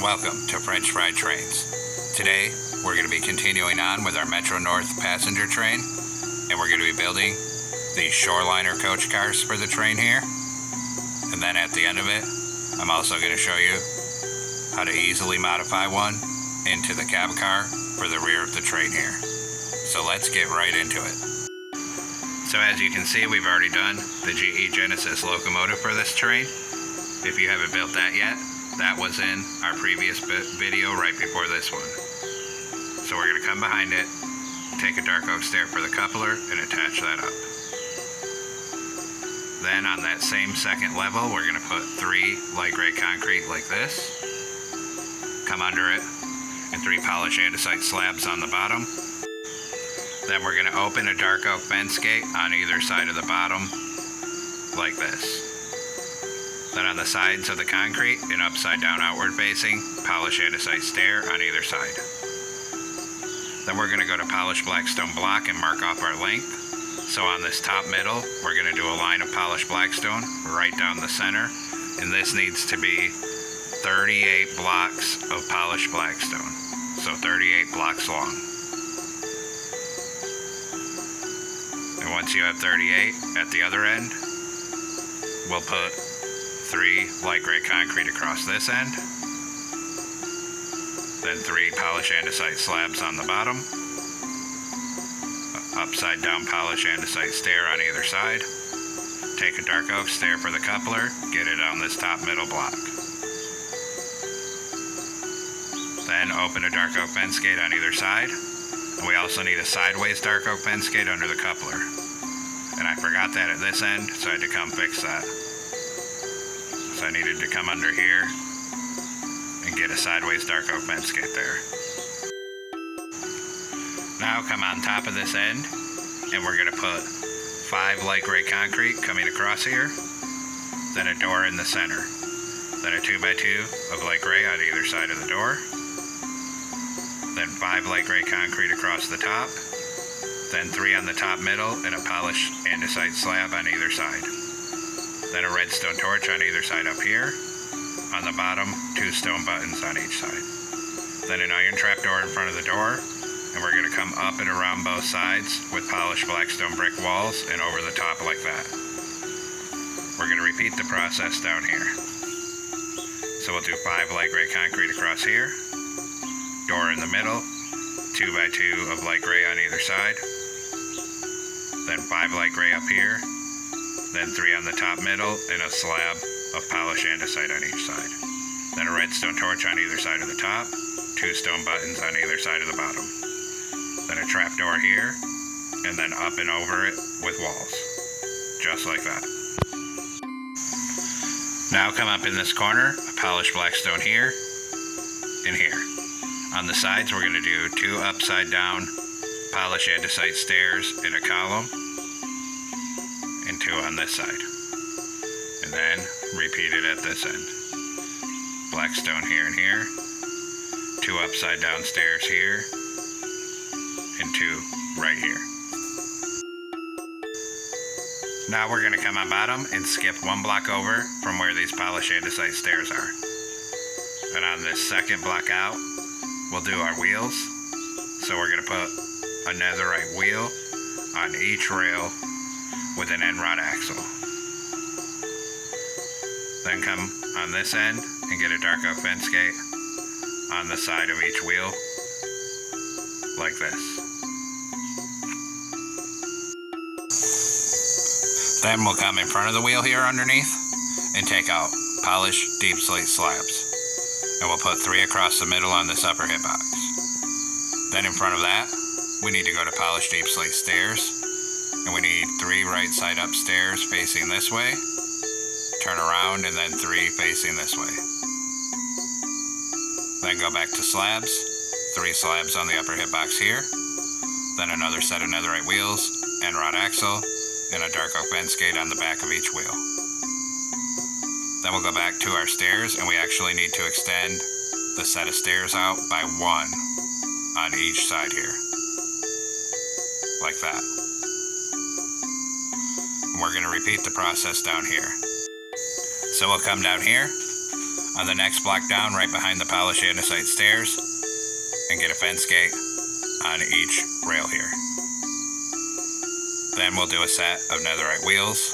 Welcome to French Fried Trains. Today, we're going to be continuing on with our Metro North passenger train, and we're going to be building the Shoreliner coach cars for the train here. And then at the end of it, I'm also going to show you how to easily modify one into the cab car for the rear of the train here. So let's get right into it. So as you can see, we've already done the GE Genesis locomotive for this train. If you haven't built that yet, that was in our previous video right before this one. So we're going to come behind it, take a dark oak stair for the coupler, and attach that up. Then on that same second level, we're going to put 3 light gray concrete like this, come under it, and 3 polished andesite slabs on the bottom. Then we're going to open a dark oak fence gate on either side of the bottom, like this. Then on the sides of the concrete, an upside down outward facing polished andesite stair on either side. Then we're going to go to polished black stone block and mark off our length. So on this top middle, we're going to do a line of polished blackstone right down the center, and this needs to be 38 blocks of polished blackstone, so 38 blocks long. And once you have 38 at the other end, we'll put 3 light gray concrete across this end, then 3 polished andesite slabs on the bottom, upside down polished andesite stair on either side, take a dark oak stair for the coupler, get it on this top middle block. Then open a dark oak fence gate on either side, and we also need a sideways dark oak fence gate under the coupler. And I forgot that at this end, so I had to come fix that. So I needed to come under here and get a sideways dark oak fence gate there. Now come on top of this end, and we're going to put 5 light gray concrete coming across here, then a door in the center, then a 2x2 of light gray on either side of the door, then 5 light gray concrete across the top, then 3 on the top middle and a polished andesite slab on either side. Then a redstone torch on either side up here. On the bottom, 2 stone buttons on each side. Then an iron trap door in front of the door, and we're going to come up and around both sides with polished blackstone brick walls and over the top like that. We're going to repeat the process down here. So we'll do 5 light gray concrete across here, door in the middle, 2x2 of light gray on either side, then 5 light gray up here, then 3 on the top middle, and a slab of polished andesite on each side. Then a redstone torch on either side of the top, 2 stone buttons on either side of the bottom. Then a trap door here, and then up and over it with walls. Just like that. Now come up in this corner, a polished blackstone here, and here. On the sides, we're going to do 2 upside down polished andesite stairs in a column, and 2 on this side. And then repeat it at this end. Blackstone here and here, 2 upside down stairs here, and 2 right here. Now we're going to come on bottom and skip 1 block over from where these polished andesite stairs are. And on this second block out, we'll do our wheels. So we're going to put a netherite wheel on each rail with an end rod axle. Then come on this end and get a dark oak fence gate on the side of each wheel, like this. Then we'll come in front of the wheel here underneath and take out polished deep slate slabs. And we'll put 3 across the middle on this upper hitbox. Then in front of that, we need to go to polished deep slate stairs, and we need 3 right side up stairs facing this way, turn around, and then 3 facing this way. Then go back to slabs, 3 slabs on the upper hitbox here, then another set of netherite wheels, end rod axle, and a dark oak fence gate on the back of each wheel. Then we'll go back to our stairs, and we actually need to extend the set of stairs out by 1 on each side here. Like that. And we're going to repeat the process down here. So we'll come down here, On the next block down, right behind the polished andesite stairs, and get a fence gate on each rail here. Then we'll do a set of netherite wheels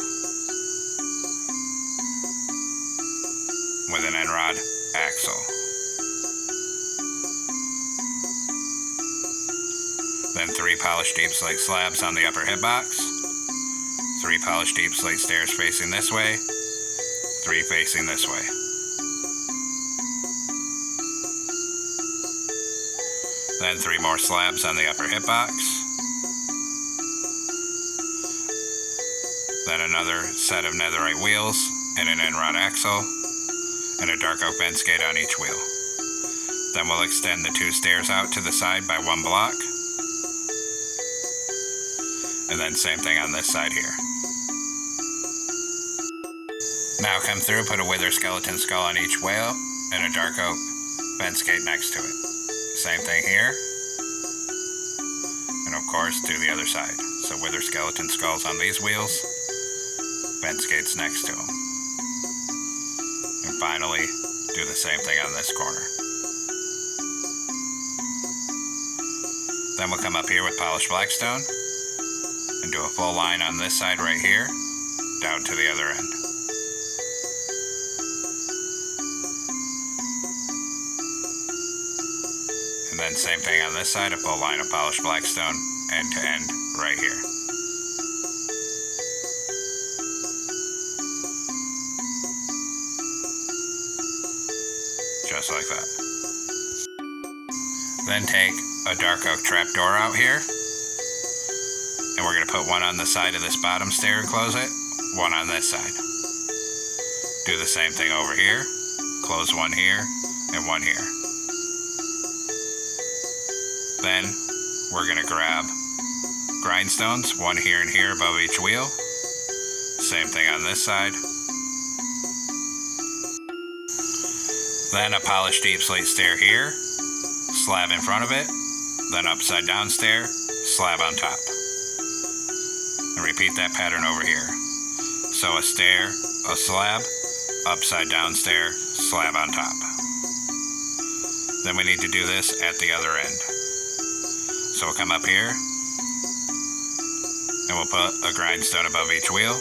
with an end rod axle. Then 3 polished deep slate slabs on the upper hitbox, 3 polished deep slate stairs facing this way, 3 facing this way. Then 3 more slabs on the upper hitbox. Then another set of netherite wheels and an end rod axle, and a dark oak fence gate on each wheel. Then we'll extend the 2 stairs out to the side by 1 block. And then same thing on this side here. Now come through, put a wither skeleton skull on each wheel, and a dark oak fence gate next to it. Same thing here. And of course, do the other side. So wither skeleton skulls on these wheels, fence gates next to them. And finally, do the same thing on this corner. Then we'll come up here with polished blackstone and do a full line on this side right here, down to the other end. And then same thing on this side, a full line of polished blackstone, end to end, right here. Just like that. Then take a dark oak trapdoor out here, and we're going to put one on the side of this bottom stair and close it, one on this side. Do the same thing over here, close one here, and one here. Then we're going to grab grindstones, one here and here above each wheel. Same thing on this side. Then a polished deep slate stair here, slab in front of it, then upside down stair, slab on top. And repeat that pattern over here. So a stair, a slab, upside down stair, slab on top. Then we need to do this at the other end. So we'll come up here, and we'll put a grindstone above each wheel.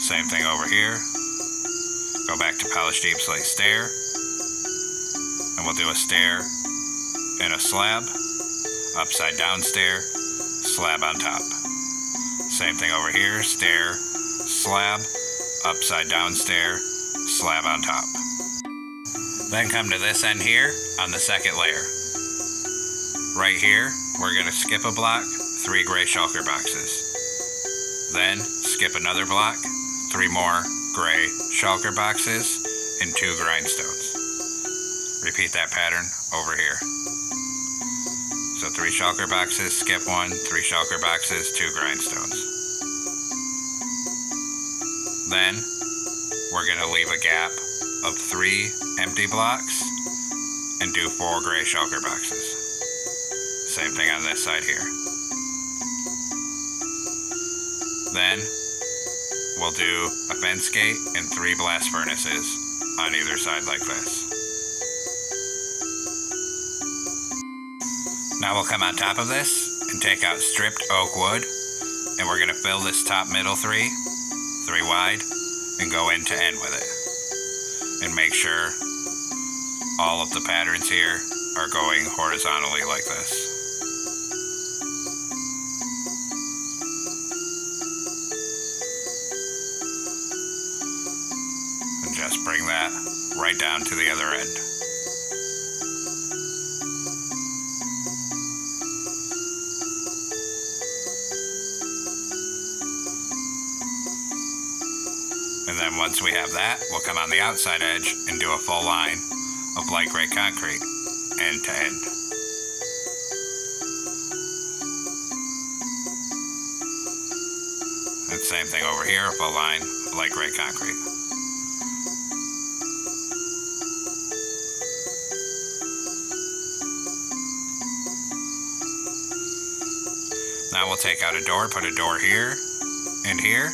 Same thing over here. Go back to polished deep slate stair, and we'll do a stair and a slab, upside down stair, slab on top. Same thing over here, stair, slab, upside down stair, slab on top. Then come to this end here on the second layer. Right here, we're going to skip a block, 3 gray shulker boxes. Then skip another block, 3 more gray shulker boxes, and 2 grindstones. Repeat that pattern over here. So 3 shulker boxes, skip 1, 3 shulker boxes, 2 grindstones. Then we're going to leave a gap of 3 empty blocks and do 4 gray shulker boxes. Same thing on this side here. Then we'll do a fence gate and 3 blast furnaces on either side like this. Now we'll come on top of this and take out stripped oak wood, and we're going to fill this top middle 3 wide, and go end to end with it. And make sure all of the patterns here are going horizontally like this. And just bring that right down to the other end. And then once we have that, we'll come on the outside edge and do a full line of light gray concrete, end to end. And same thing over here, a full line of light gray concrete. Now we'll take out a door, put a door here and here.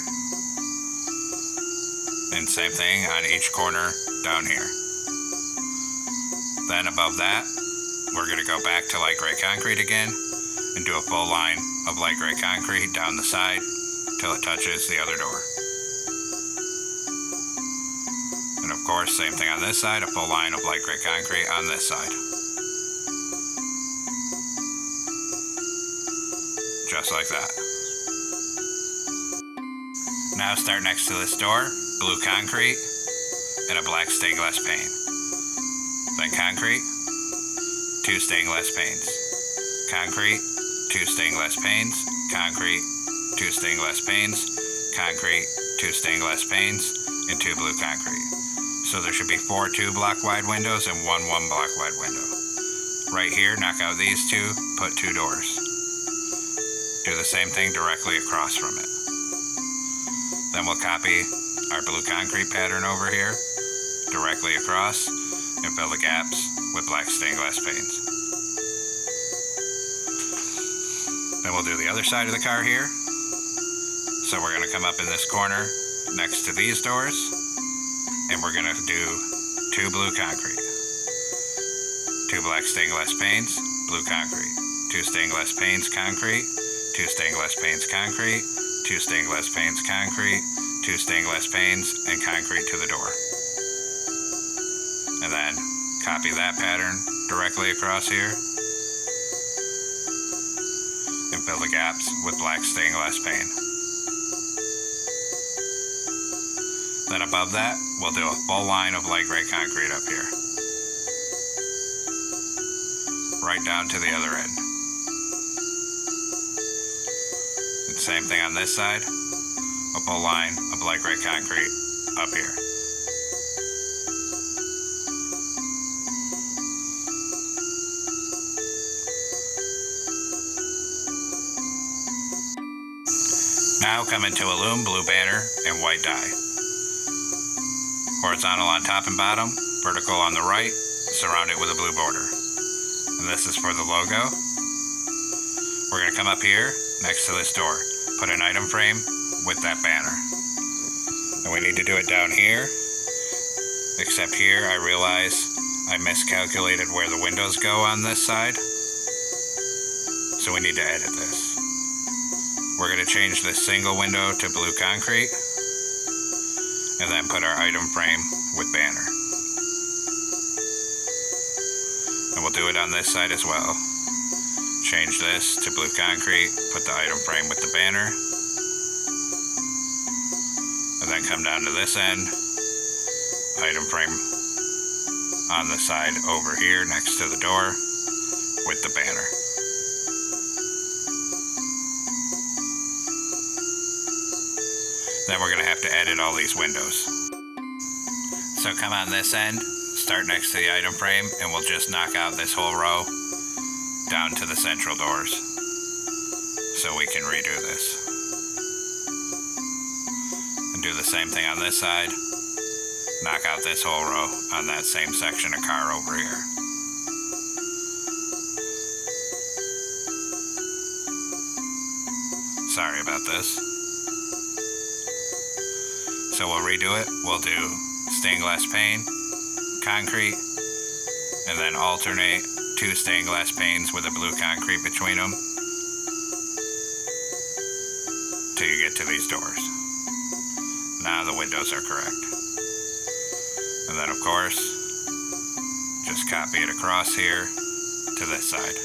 And same thing on each corner down here. Then above that, we're going to go back to light gray concrete again and do a full line of light gray concrete down the side till it touches the other door. And of course, same thing on this side, a full line of light gray concrete on this side. Just like that. Now start next to this door, blue concrete and a black stained glass pane. Then concrete, 2 stained glass panes. Concrete, 2 stained glass panes. Concrete, 2 stained glass panes. Concrete, 2 stained glass panes, and 2 blue concrete. So there should be 4 2-block wide windows and 1 1-block wide window. Right here, knock out these 2, put 2 doors. Do the same thing directly across from it. Then we'll copy our blue concrete pattern over here, directly across, and fill the gaps with black stained glass panes. Then we'll do the other side of the car here. So we're going to come up in this corner next to these doors, and we're going to do 2 blue concrete, 2 black stained glass panes, blue concrete, 2 stained glass panes concrete, 2 stained glass panes concrete, 2 stained glass panes concrete, 2 stained glass panes, and concrete to the door. And then copy that pattern directly across here and fill the gaps with black stained glass pane. Then above that, we'll do a full line of light gray concrete up here, right down to the other end. And same thing on this side, a full line of light gray concrete up here. Now come into a loom blue banner and white dye. Horizontal on top and bottom, vertical on the right, surround it with a blue border. And this is for the logo. We're going to come up here next to this door, put an item frame with that banner. And we need to do it down here, except here I realize I miscalculated where the windows go on this side. So we need to edit this. We're going to change this single window to blue concrete and then put our item frame with banner. And we'll do it on this side as well. Change this to blue concrete, put the item frame with the banner, and then come down to this end, item frame on the side over here next to the door with the banner. Then we're going to have to edit all these windows. So come on this end, start next to the item frame, and we'll just knock out this whole row down to the central doors so we can redo this. And do the same thing on this side, knock out this whole row on that same section of car over here. Sorry about this. So we'll redo it. We'll do stained glass pane, concrete, and then alternate 2 stained glass panes with a blue concrete between them till you get to these doors. Now the windows are correct. And then of course, just copy it across here to this side.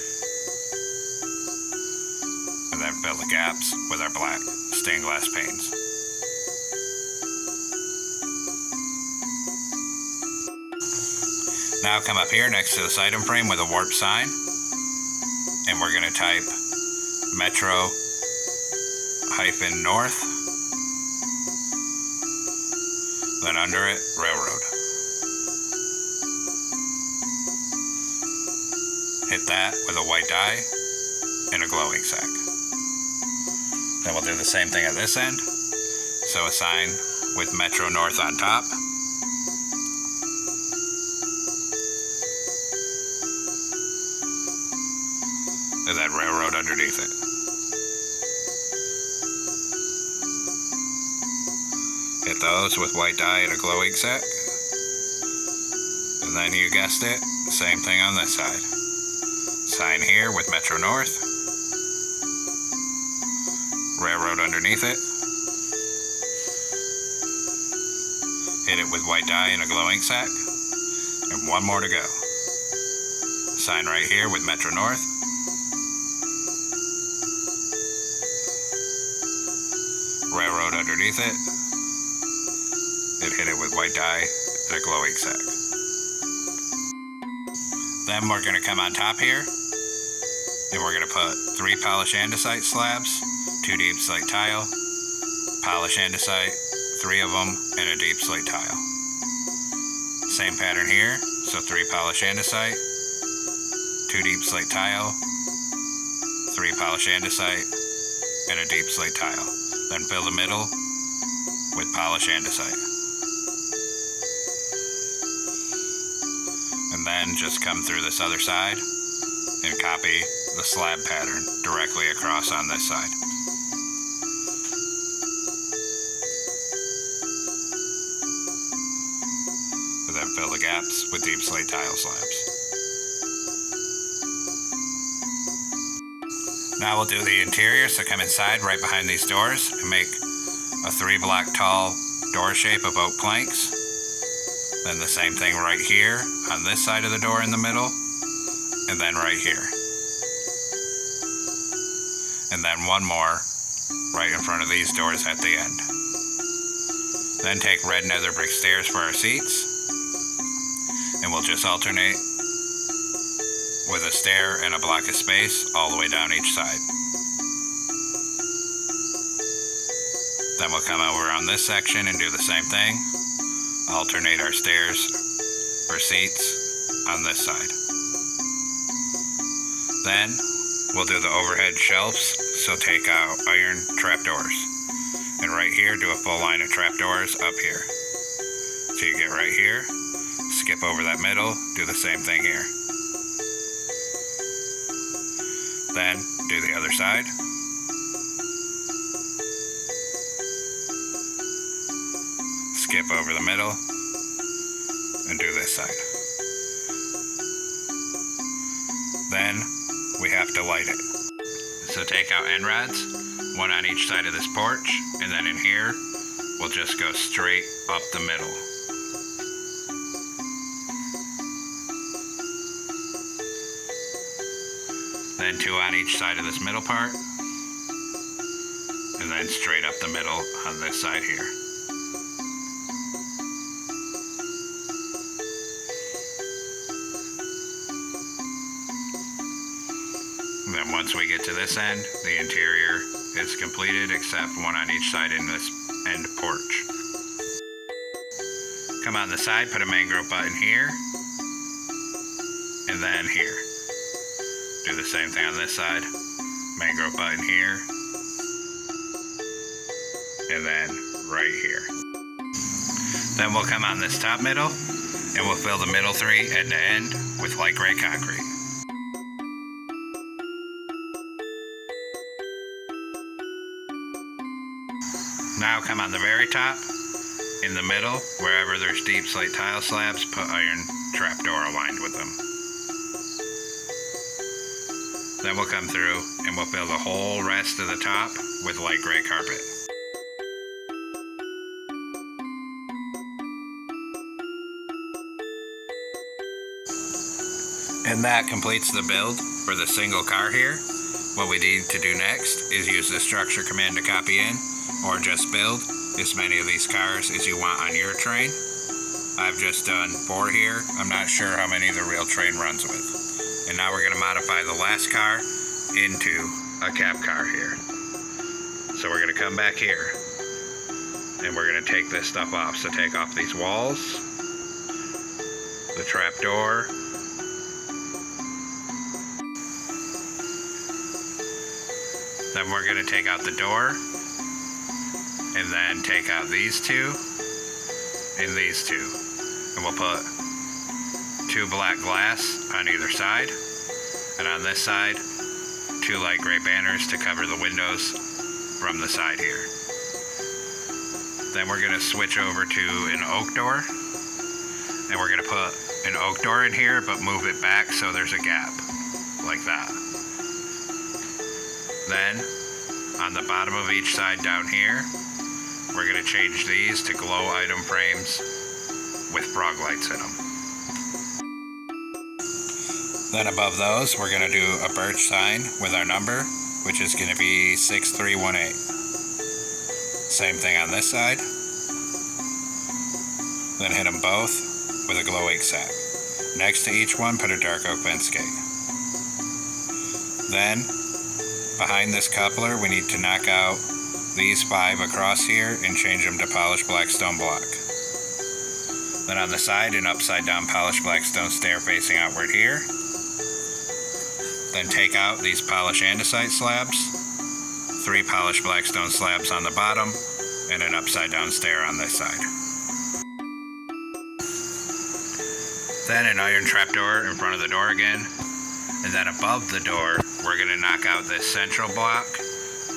And then fill the gaps with our black stained glass panes. Now come up here next to this item frame with a warp sign, and we're going to type Metro-North, then under it, Railroad. Hit that with a white dye and a glowing sack. Then we'll do the same thing at this end. So a sign with Metro North on top. And then Railroad underneath it. Hit those with white dye and a glow ink set. And then you guessed it, same thing on this side. Sign here with Metro North. Railroad underneath it. Hit it with white dye and a glow ink sac. And one more to go. Sign right here with Metro North. Railroad underneath it. And hit it with white dye and a glow ink sac. Then we're going to come on top here. And we're going to put 3 polished andesite slabs, 2 deep slate tile, polished andesite, 3 of them, and a deep slate tile. Same pattern here, so 3 polished andesite, 2 deep slate tile, 3 polished andesite, and a deep slate tile. Then fill the middle with polished andesite. And then just come through this other side and copy the slab pattern directly across on this side. And then fill the gaps with deep slate tile slabs. Now we'll do the interior, so come inside right behind these doors and make a 3-block tall door shape of oak planks. Then the same thing right here on this side of the door in the middle, and then right here. And then one more right in front of these doors at the end. Then take red nether brick stairs for our seats, and we'll just alternate with a stair and a block of space all the way down each side. Then we'll come over on this section and do the same thing. Alternate our stairs or seats on this side. Then we'll do the overhead shelves, so take out iron trapdoors. And right here, do a full line of trapdoors up here. So you get right here, skip over that middle, do the same thing here. Then do the other side. Skip over the middle and do this side. Then we have to light it. So take out end rods, 1 on each side of this porch, and then in here we'll just go straight up the middle. Then 2 on each side of this middle part, and then straight up the middle on this side here. And then once we get to this end, the interior is completed except 1 on each side in this end porch. Come on the side, put a mangrove button here, and then here. Do the same thing on this side, mangrove button here, and then right here. Then we'll come on this top middle, and we'll fill the middle 3 end to end with light gray concrete. Now come on the very top, in the middle, wherever there's deep slate tile slabs, put iron trapdoor aligned with them. Then we'll come through and we'll fill the whole rest of the top with light gray carpet. And that completes the build for the single car here. What we need to do next is use the structure command to copy in, or just build as many of these cars as you want on your train. I've just done 4 here. I'm not sure how many the real train runs with. And now we're going to modify the last car into a cab car here. So we're going to come back here and we're going to take this stuff off. So take off these walls, the trap door, then we're going to take out the door, and then take out these 2 and these 2. And we'll put 2 black glass on either side, and on this side 2 light gray banners to cover the windows from the side here. Then we're going to switch over to an oak door. And we're going to put an oak door in here, but move it back so there's a gap. Like that. Then, on the bottom of each side down here, we're going to change these to glow item frames with frog lights in them. Then above those, we're going to do a birch sign with our number, which is going to be 6318. Same thing on this side. Then hit them both with a glow egg sack. Next to each one, put a dark oak fence gate. Then, behind this coupler, we need to knock out these 5 across here and change them to polished black stone block. Then on the side, an upside down polished black stone stair facing outward here. Then take out these polished andesite slabs, 3 polished black stone slabs on the bottom, and an upside down stair on this side. Then an iron trapdoor in front of the door again. And then above the door, we're going to knock out this central block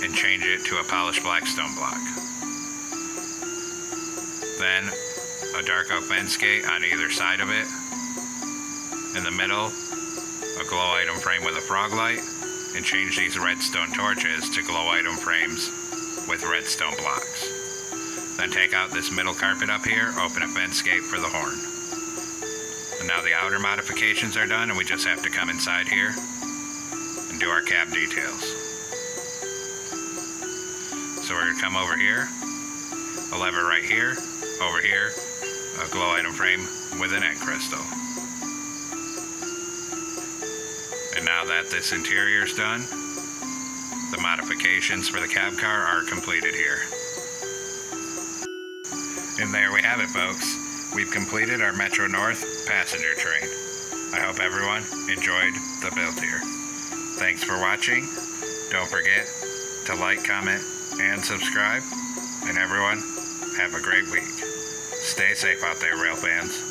and change it to a polished black stone block. Then a dark oak fence gate on either side of it. In the middle, a glow item frame with a frog light, and change these redstone torches to glow item frames with redstone blocks. Then take out this middle carpet up here, open a fence gate for the horn. And now the outer modifications are done, and we just have to come inside here and do our cab details. So we're going to come over here, a lever right here, over here, a glow item frame with an egg crystal. And now that this interior is done, the modifications for the cab car are completed here. And there we have it, folks. We've completed our Metro North passenger train. I hope everyone enjoyed the build here. Thanks for watching. Don't forget to like, comment, and subscribe. And everyone, have a great week. Stay safe out there, rail fans.